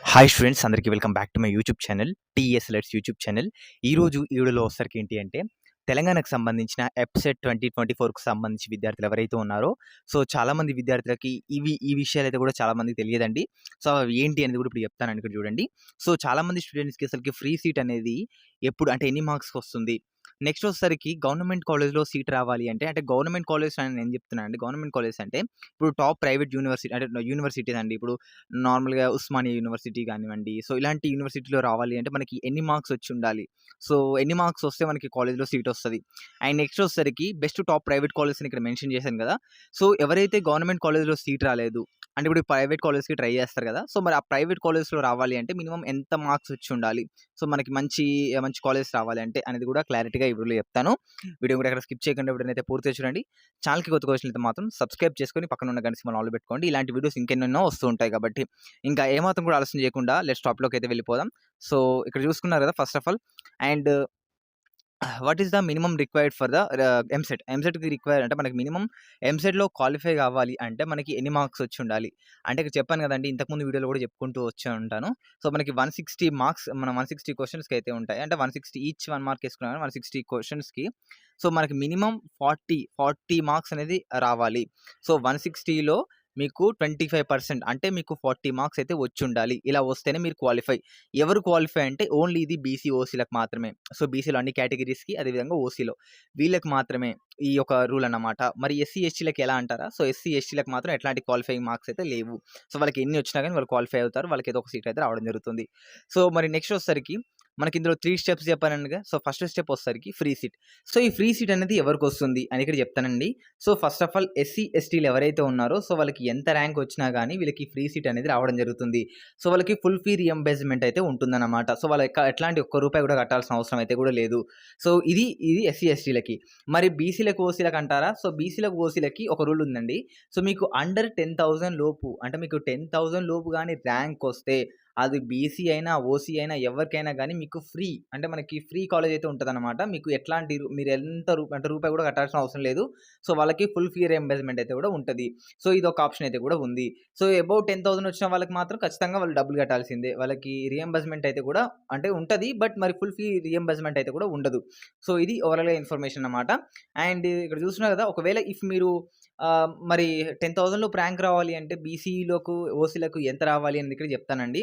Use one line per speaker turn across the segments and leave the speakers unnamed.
Hi students అందరికీ welcome back to my YouTube channel TS let's YouTube channel. ఈరోజు ఈ వీడియోలో వచ్చేసరికి ఏంటి అంటే తెలంగాణకు సంబంధించిన ఎప్సెట్ 2024కు సంబంధించి విద్యార్థులు ఎవరైతే ఉన్నారో చాలామంది విద్యార్థులకి ఈ విషయాలైతే కూడా చాలామందికి తెలియదండి. అవి ఏంటి అనేది కూడా ఇప్పుడు చెప్తాను ఇక్కడ చూడండి. చాలామంది స్టూడెంట్స్‌కి అసలుకి ఫ్రీ సీట్ అనేది ఎప్పుడు అంటే ఎన్ని మార్క్స్‌కి వస్తుంది? నెక్స్ట్ వచ్చేసరికి గవర్నమెంట్ కాలేజ్‌లో సీట్ రావాలి అంటే గవర్నమెంట్ కాలేజ్ అని నేను చెప్తున్నానండి. గవర్నమెంట్ కాలేజ్ అంటే ఇప్పుడు టాప్ ప్రైవేట్ యూనివర్సిటీ అంటే యూనివర్సిటీస్ అండి. ఇప్పుడు నార్మల్‌గా ఉస్మానియా యూనివర్సిటీ కానివ్వండి. ఇలాంటి యూనివర్సిటీలో రావాలి అంటే మనకి ఎన్ని మార్క్స్ వచ్చుండాలి? ఎన్ని మార్క్స్ వస్తే మనకి కాలేజ్‌లో సీట్ వస్తది? అండ్ నెక్స్ట్ వచ్చేసరికి బెస్ట్ టాప్ ప్రైవేట్ కాలేజెస్‌ని ఇక్కడ మెన్షన్ చేశాను కదా! ఎవరైతే గవర్నమెంట్ కాలేజ్‌లో సీట్ రాలేదు అంటే ఇప్పుడు ప్రైవేట్ కాలేజ్‌కి ట్రై చేస్తారు కదా! మరి ఆ ప్రైవేట్ కాలేజ్‌లో రావాలి అంటే మినిమమ్ ఎంత మార్క్స్ వచ్చుండాలి? మనకి మంచి కాలేజ్ రావాలి అంటే అనేది కూడా క్లారిటీగా ఈ వీడియోలో చెప్తాను. వీడియో కూడా ఎక్కడ స్కిప్ చేయకుండా వీడియోనైతే పూర్తిగా చూడండి. ఛానల్‌కి కొత్తగా వచ్చినట్లయితే మాత్రం సబ్స్క్రైబ్ చేసుకొని పక్కన ఉన్న గంట సింబల్ ఆన్‌లో పెట్టుకోండి. ఇలాంటి వీడియోస్ ఇంకెన్నెన్నో వస్తూ ఉంటాయి కాబట్టి. ఇంకా ఏమాత్రం కూడా ఆలస్యం చేయకుండా లెట్స్ టాపిక్‌లోకి అయితే వెళ్ళిపోదాం. ఇక్కడ చూసుకున్నారు కదా first of all and what is the minimum required for the EAMCET? ఎంసెట్‌కి రిక్వైర్ అంటే మనకి మినిమమ్ ఎంసెట్‌లో క్వాలిఫై కావాలి అంటే మనకి ఎన్ని మార్క్స్ వచ్చుండాలి? అంటే ఇక్కడ చెప్పాను కదండీ! ఇంతకుముందు వీడియోలో కూడా చెప్పుకుంటూ వచ్చే ఉంటాను. మనకి 160 మార్క్స్ మన 160 క్వెషన్స్‌కి అయితే ఉంటాయి. అంటే 160 ఈచ్ 1 మార్క్ ఏసుకున్నా గాని 160 క్వెషన్స్‌కి మనకి మినిమమ్ 40 మార్క్స్ అనేది రావాలి. 160లో మీకు 25% అంటే మీకు 40 మార్క్స్ అయితే వచ్చుండాలి. ఇలా వస్తేనే మీరు క్వాలిఫై. ఎవరు క్వాలిఫై అంటే ఓన్లీ ఇది బీసీ, ఓసీలకు మాత్రమే. బీసీలో అన్ని కేటగిరీస్‌కి అదేవిధంగా ఓసీలో వీళ్ళకి మాత్రమే ఈ యొక్క రూల్ అన్నమాట. మరి ఎస్సీ, ఎస్టీలకి ఎలా అంటారా? ఎస్సీ, ఎస్టీలకు మాత్రం ఎట్లాంటి క్వాలిఫైయింగ్ మార్క్స్ అయితే లేవు. వాళ్ళకి ఎన్ని వచ్చినా గాని వాళ్ళు క్వాలిఫై అవుతారు. వాళ్ళకి ఏదో ఒక సీట్ అయితే రావడం జరుగుతుంది. మరి నెక్స్ట్ వచ్చేసరికి మనకి ఇందులో 3 స్టెప్స్ చెప్పాననగా. ఫస్ట్ స్టెప్ వచ్చేసరికి ఫ్రీ సీట్. ఈ ఫ్రీ సీట్ అనేది ఎవరికొస్తుంది అని ఇక్కడ చెప్తానండి. ఫస్ట్ ఆఫ్ ఆల్ ఎస్సీ, ఎస్టీలు ఎవరైతే ఉన్నారో వాళ్ళకి ఎంత ర్యాంక్ వచ్చినా గాని వీళ్ళకి ఫ్రీ సీట్ అనేది రావడం జరుగుతుంది. వాళ్ళకి ఫుల్ ఫీ రీయింబర్స్‌మెంట్ అయితే ఉంటుందన్నమాట. వాళ్ళు ఎట్లాంటి ఒక్క రూపాయి కూడా కట్టాల్సిన అవసరం అయితే కూడా లేదు. ఇది ఎస్సీ, ఎస్టీలకి. మరి బీసీలకు, ఓసీలకు అంటారా? బీసీలకు, ఓసీలకి ఒక రూల్ ఉందండి. మీకు అండర్ 10,000 లోపు అంటే మీకు 10,000 లోపు గాని ర్యాంక్ వస్తే అది బీసీ అయినా, ఓసీ అయినా ఎవరికైనా గాని మీకు ఫ్రీ అంటే మనకి ఫ్రీ కాలేజ్ అయితే ఉంటదనమాట. మీకు ఎట్లాంటి మీరు ఎంత అంటే రూపాయి కూడా కట్టాల్సిన అవసరం లేదు. వాళ్ళకి ఫుల్ ఫీ రీయింబర్స్‌మెంట్ అయితే కూడా ఉంటది. ఇదొక ఆప్షన్ అయితే కూడా ఉంది. అబోవ్ 10,000 వచ్చిన వాళ్ళకి మాత్రం ఖచ్చితంగా వాళ్ళు డబ్బులు కట్టాల్సిందే. వాళ్ళకి రీయింబర్స్‌మెంట్ అయితే కూడా అంటే ఉంటది. బట్ మరి ఫుల్ ఫీ రీయింబర్స్‌మెంట్ అయితే కూడా ఉండదు. ఇది ఓవరాల్‌గా ఇన్ఫర్మేషన్ అన్నమాట. అండ్ ఇక్కడ చూస్తున్నారు కదా! ఒకవేళ మీరు మరి 10,000 లోపు ర్యాంక్ రావాలి అంటే బీసీలకు, ఓసీలకు ఎంత రావాలి అనేది ఇక్కడ చెప్తానండి.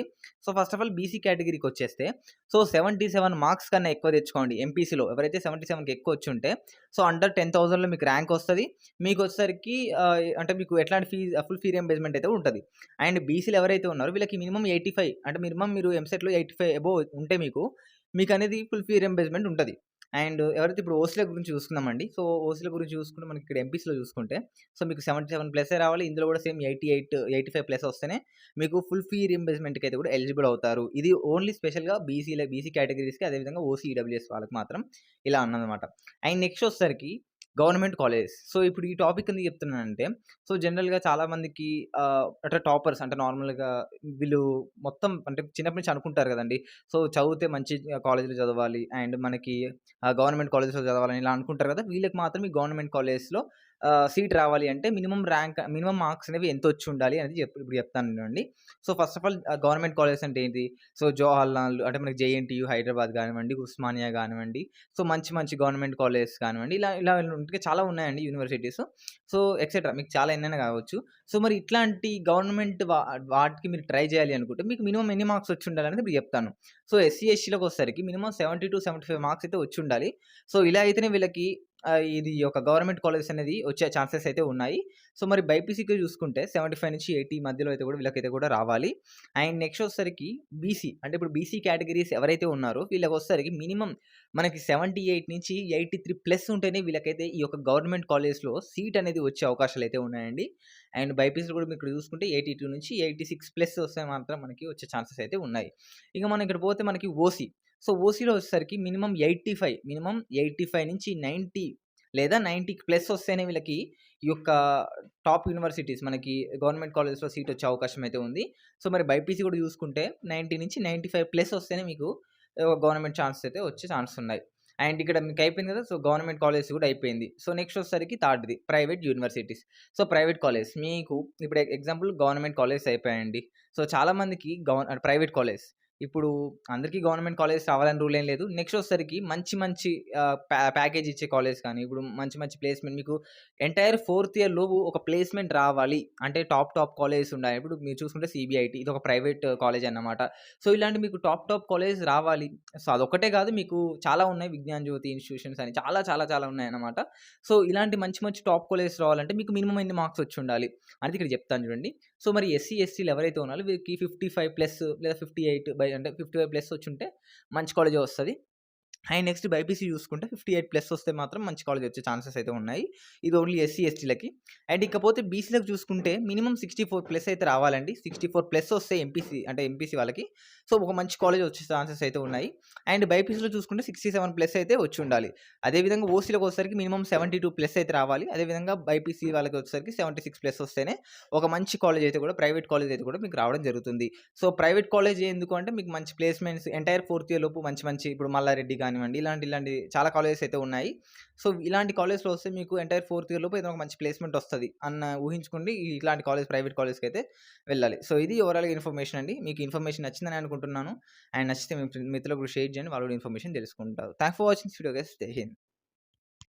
ఫస్ట్ ఆఫ్ ఆల్ బీసీ కేటగిరీకొచ్చేస్తే 77 మార్క్స్ కన్నా ఎక్కువ తెచ్చుకోండి. ఎంపీసీలో ఎవరైతే 77కి ఎక్కువ వచ్చుంటే అండర్ 10,000లో మీకు ర్యాంక్ వస్తది. మీకొచ్చేసరికి అంటే మీకు ఎట్లాంటి ఫుల్ ఫీ రీయింబర్స్‌మెంట్ అయితే ఉంటది. అండ్ బీసీలో ఎవరైతే ఉన్నారో వీళ్ళకి మినిమమ్ 85 అంటే మినిమమ్ మీరు ఎంసెట్‌లో 85 అబోవ్ ఉంటే మీకనేది ఫుల్ ఫీ రీయింబర్స్‌మెంట్ ఉంటది. అండ్ ఎవరైతే ఇప్పుడు ఓసీల గురించి చూసుకుందామండి. ఓసీల గురించి చూసుకుంటే మనకి ఇక్కడ ఎంపీసీలో చూసుకుంటే మీకు 77 ప్లస్సే రావాలి. ఇందులో కూడా సేమ్ 88, 85 ప్లస్ వస్తేనే మీకు ఫుల్ ఫీ రీయింబర్స్‌మెంట్‌కి అయితే కూడా ఎలిజిబుల్ అవుతారు. ఇది ఓన్లీ స్పెషల్‌గా బీసీ కేటగిరీస్‌కి అదేవిధంగా ఓసీ, ఈడబ్ల్యూఎస్ వాళ్ళకి మాత్రం ఇలా అన్నదన్నమాట. అండ్ నెక్స్ట్ వచ్చేసరికి గవర్నమెంట్ కాలేజెస్. ఇప్పుడు ఈ టాపిక్ ఎందుకు చెప్తున్నానంటే జనరల్‌గా చాలా మందికి అంటే టాపర్స్ అంటే నార్మల్‌గా వీళ్ళు మొత్తం అంటే చిన్నప్పటి నుంచి అనుకుంటారు కదండీ! చదివితే మంచి కాలేజ్‌లో చదవాలి అండ్ మనకి గవర్నమెంట్ కాలేజెస్‌లో చదవాలని ఇలా అనుకుంటారు కదా! వీళ్ళకి మాత్రం ఈ గవర్నమెంట్ కాలేజెస్‌లో సీట్ రావాలి అంటే మినిమమ్ మార్క్స్ అనేవి ఎంతొచ్చి ఉండాలి అనేది ఇప్పుడు చెప్తాను వినండి. First of all government colleges అంటే ఏంటి? జవహర్లాల్ అంటే మనకి జేఎన్‌టీయూ హైదరాబాద్ గానివ్వండి, ఉస్మానియా గానివ్వండి, మంచి గవర్నమెంట్ కాలేజెస్ కానివ్వండి, ఇలా ఇంకా చాలా ఉన్నాయండి యూనివర్సిటీస్. ఎక్సెట్రా మీకు చాలా ఎన్నైనా కావచ్చు. మరి ఇట్లాంటి గవర్నమెంట్ వాటికి మీరు ట్రై చేయాలి అనుకుంటే మీకు మినిమమ్ ఎన్ని మార్క్స్ వచ్చి ఉండాలనేది ఇప్పుడు చెప్తాను. ఎస్సీ, ఎస్టీ‌లకొచ్చేసరికి మినిమమ్ 70-75 మార్క్స్ అయితే వచ్చి ఉండాలి. ఇలా అయితేనే వీళ్ళకి ఇది ఒక గవర్నమెంట్ కాలేజెస్ అనేది వచ్చే ఛాన్సెస్ అయితే ఉన్నాయి. మరి బైపీసీకి చూసుకుంటే 75-80 మధ్యలో అయితే కూడా వీళ్ళకైతే కూడా రావాలి. అండ్ నెక్స్ట్ వచ్చేసరికి బీసీ అంటే ఇప్పుడు బీసీ కేటగిరీస్ ఎవరైతే ఉన్నారో వీళ్ళకొచ్చేసరికి మినిమమ్ మనకి 78-83 ప్లస్ ఉంటేనే వీళ్ళకైతే ఈ యొక్క గవర్నమెంట్ కాలేజ్‌లో సీట్ అనేది వచ్చే అవకాశాలు అయితే ఉన్నాయండి. అండ్ బైపీసీలో కూడా మీరు ఇక్కడ చూసుకుంటే 82-86 ప్లస్ వస్తే మాత్రం మనకి వచ్చే ఛాన్సెస్ అయితే ఉన్నాయి. ఇక మనం ఇక్కడ పోతే మనకి ఓసీ. ఓసీలో వచ్చేసరికి మినిమమ్ 85-90 లేదా 90 ప్లస్ వస్తేనే వీళ్ళకి ఈ యొక్క టాప్ యూనివర్సిటీస్ మనకి గవర్నమెంట్ కాలేజెస్‌లో సీట్ వచ్చే అవకాశం అయితే ఉంది. మరి బైపీసీ కూడా చూసుకుంటే 90-95 ప్లస్ వస్తేనే మీకు గవర్నమెంట్ ఛాన్సెస్ అయితే వచ్చే ఛాన్సెస్ ఉన్నాయి. అండ్ ఇక్కడ మీకు అయిపోయింది కదా! గవర్నమెంట్ కాలేజ్ కూడా అయిపోయింది. నెక్స్ట్ వచ్చేసరికి థర్డ్‌ది ప్రైవేట్ యూనివర్సిటీస్. ప్రైవేట్ కాలేజ్ మీకు ఇప్పుడు ఎగ్జాంపుల్ గవర్నమెంట్ కాలేజెస్ అయిపోయాయండి. సో, చాలామందికి ప్రైవేట్ కాలేజ్. ఇప్పుడు అందరికీ గవర్నమెంట్ కాలేజ్ రావాలని రూల్ ఏం లేదు. నెక్స్ట్ వచ్చేసరికి మంచి మంచి ప్యాకేజ్ ఇచ్చే కాలేజ్ కానీ, ఇప్పుడు మంచి మంచి ప్లేస్‌మెంట్ మీకు ఎంటైర్ ఫోర్త్ ఇయర్ లోపు ఒక ప్లేస్‌మెంట్ రావాలి అంటే టాప్ కాలేజెస్ ఉండాలి. ఇప్పుడు మీరు చూసుకుంటే సీబీఐటీ ఇది ఒక ప్రైవేట్ కాలేజ్ అన్నమాట. సో, ఇలాంటి మీకు టాప్ కాలేజ్ రావాలి. సో, అదొక్కటే కాదు మీకు చాలా ఉన్నాయి. విజ్ఞాన్ జ్యోతి ఇన్‌స్టిట్యూషన్స్ అని చాలా ఉన్నాయన్నమాట. సో, ఇలాంటి మంచి మంచి టాప్ కాలేజెస్ రావాలంటే మీకు మినిమమ్ ఎన్ని మార్క్స్ వచ్చుండాలి అనేది ఇక్కడ చెప్తాను చూడండి. సో, మరి ఎస్సీ, ఎస్టీలు ఎవరైతే ఉన్నారో వీరికి 55+ లేదా 58 అంటే 55+ వచ్చుంటే మంచి కాలేజే వస్తది. అండ్ నెక్స్ట్ బైపీసీ చూసుకుంటే 58+ వస్తే మాత్రం మంచి కాలేజ్ వచ్చే ఛాన్సెస్ అయితే ఉన్నాయి. ఇది ఓన్లీ ఎస్సీ, ఎస్టీలకి. అండ్ ఇకపోతే బీసీలకు చూసుకుంటే మినిమమ్ 64+ అయితే రావాలండి. 64+ వస్తే ఎంపీసీ వాళ్ళకి. సో, ఒక మంచి కాలేజ్ వచ్చే ఛాన్సెస్ అయితే ఉన్నాయి. అండ్ బైపీసీలో చూసుకుంటే 67+ అయితే వచ్చుండాలి. అదేవిధంగా ఓసీలకు వచ్చేసరికి మినిమమ్ 72+ అయితే రావాలి. అదేవిధంగా బైపీసీ వాళ్ళకి వచ్చేసరికి 76+ వస్తేనే ఒక మంచి కాలేజ్ అయితే కూడా ప్రైవేట్ కాలేజ్ అయితే కూడా మీకు రావడం జరుగుతుంది. సో, ప్రైవేట్ కాలేజ్ ఎందుకు అంటే మీకు మంచి ప్లేస్‌మెంట్స్ ఎంటైర్ ఫోర్త్ ఇయర్ లోపు మంచి ఇప్పుడు మల్లారెడ్డి కానివ్వండి, ఇలాంటి చాలా కాలేజెస్ అయితే ఉన్నాయి. సో, ఇలాంటి కాలేజ్‌లో వస్తే మీకు ఎంటైర్ ఫోర్త్ ఇయర్ లోపు ఏదో ఒక మంచి ప్లేస్‌మెంట్ వస్తది అన్న ఊహించుకోండి ఇట్లాంటి ప్రైవేట్ కాలేజ్‌కైతే వెళ్ళాలి. సో, ఇది ఓవరాల్‌గా ఇన్ఫర్మేషన్ అండి. మీకు ఇన్ఫర్మేషన్ నచ్చిందని అనుకుంటున్నాను. అండ్ నచ్చితే మీ మిత్రులకు షేర్ చేయండి. వాళ్ళు కూడా ఇన్ఫర్మేషన్ తెలుసుకుంటారు. Thanks for watching this video guys. జై హింద్.